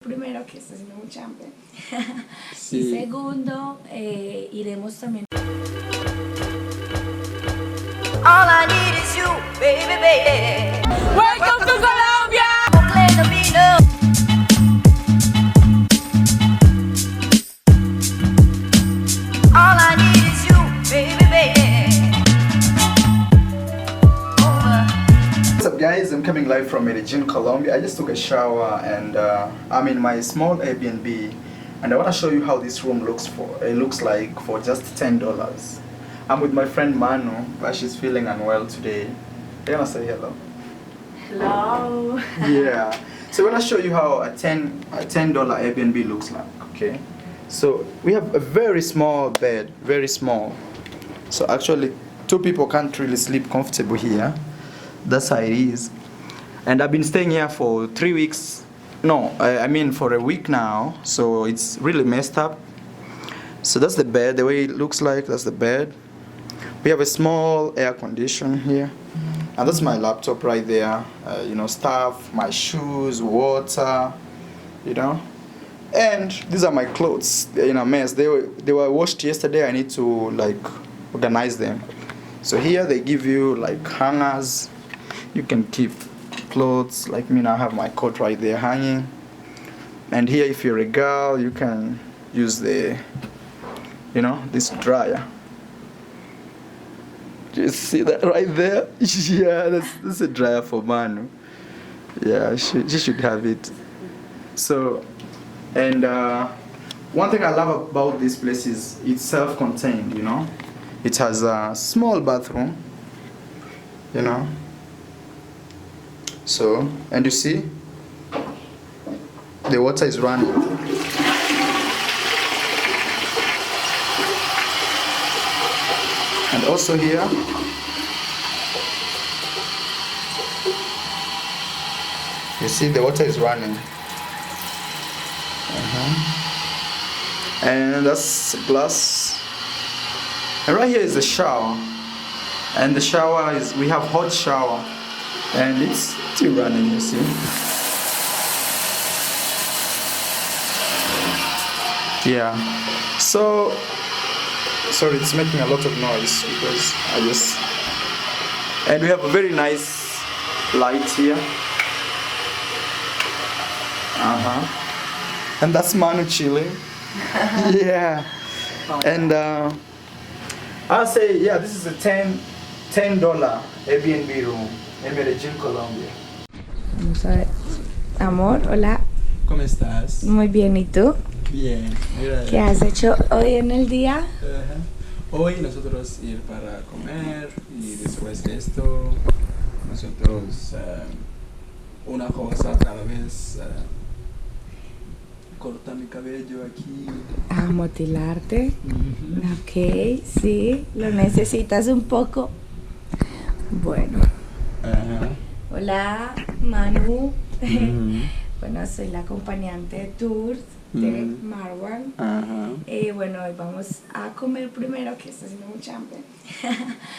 Primero, que está haciendo mucha hambre. Sí. Y segundo, iremos también. All I need is you, baby, baby. ¡Welcome to Colombia! All I need is you, baby, baby. What's up guys, I'm coming live from Medellin, Colombia. I just took a shower and I'm in my small Airbnb and I want to show you how this room looks like for just $10. I'm with my friend Manu, but she's feeling unwell today. You wanna say hello? Hello. Yeah. So I want to show you how a $10 Airbnb looks like, okay? So we have a very small bed, very small. So actually two people can't really sleep comfortable here. That's how it is. And I've been staying here for 3 weeks. No, I mean for a week now. So it's really messed up. So that's the bed, the way it looks like, that's the bed. We have a small air conditioner here. And that's my laptop right there. You know, stuff, my shoes, water, you know. And these are my clothes. They're in a mess. They were washed yesterday. I need to like organize them. So here they give you like hangers. You can keep clothes, like me now I have my coat right there hanging. And here if you're a girl, you can use the, you know, this dryer. Do you see that right there? Yeah, that's a dryer for Manu. Yeah, she should have it. So, and one thing I love about this place is it's self-contained, you know. It has a small bathroom, you know. So, and you see, the water is running. And also here, you see the water is running. And that's glass. And right here is the shower. And the shower is, we have hot shower. And it's still running, you see. Yeah. So, sorry, it's making a lot of noise because I just... And we have a very nice light here. And that's Manu chilling. Yeah. And I'll say, yeah, this is a $10 Airbnb room en Medellin, Colombia. Vamos a ver. Amor, hola. ¿Cómo estás? Muy bien, ¿y tú? Bien, mira. ¿Qué has hecho hoy en el día? Hoy nosotros ir para comer y después de esto nosotros una cosa cada vez cortar mi cabello aquí. A motilarte. Ok, sí, lo necesitas un poco. Bueno. Hola, Manu. Bueno, soy la acompañante de tour de Marwan. Bueno, hoy vamos a comer primero, que está haciendo mucha hambre.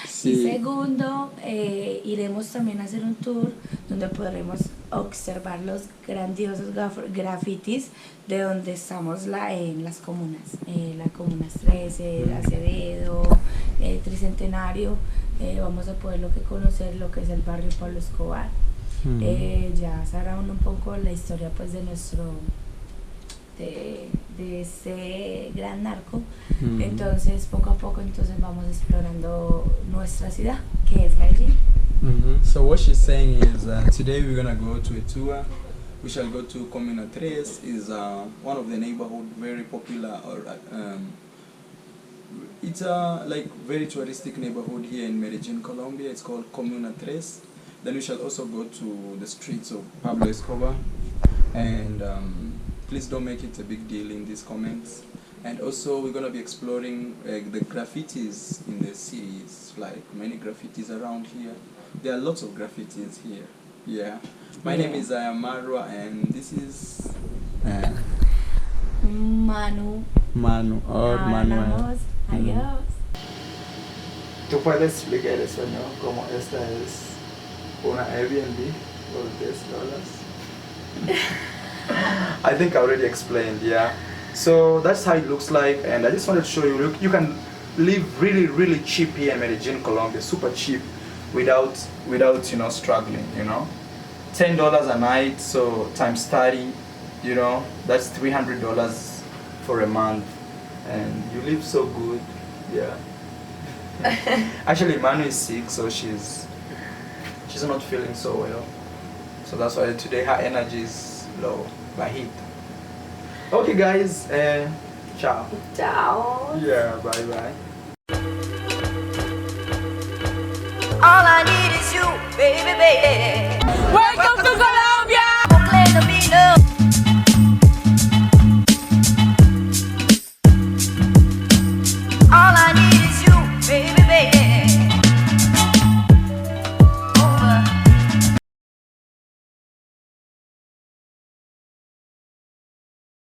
Sí. Y segundo, iremos también a hacer un tour donde podremos observar los grandiosos grafitis de donde estamos en las comunas. La comuna 13, Agradecido, Tricentenario. Vamos a poder conocer lo que es el barrio Pablo Escobar. Ya sabrán un poco la historia pues de nuestro de ese gran narco. Entonces poco a poco vamos explorando nuestra ciudad, que es Medellín. So what she's saying is today we're gonna go to a tour. We shall go to Comuna 3. Is one of the neighborhood very popular, or it's a like very touristic neighborhood here in Medellin, Colombia. It's called Comuna 3. Then we shall also go to the streets of Pablo Escobar, and please don't make it a big deal in these comments. And also we're gonna be exploring the graffitis in the cities, like many graffitis around here. There are lots of graffitis here. Yeah. My name is Marwa, and this is Manu. Manu or Manuel. Hayas. ¿Tú puedes explicar en español cómo esta es una Airbnb por $10? I think I already explained, yeah. So that's how it looks like, and I just wanted to show you. Look, you can live really cheap here in Medellin, Colombia, super cheap, without you know struggling. You know, $10 a night, so times 30, you know, that's $300 for a month, and you live so good, yeah. Actually, Manu is sick, so she's not feeling so well. So that's why today her energy is low by heat. Okay guys, ciao. Ciao. Yeah, bye bye. All I need is you, baby, baby. Welcome to Colombia.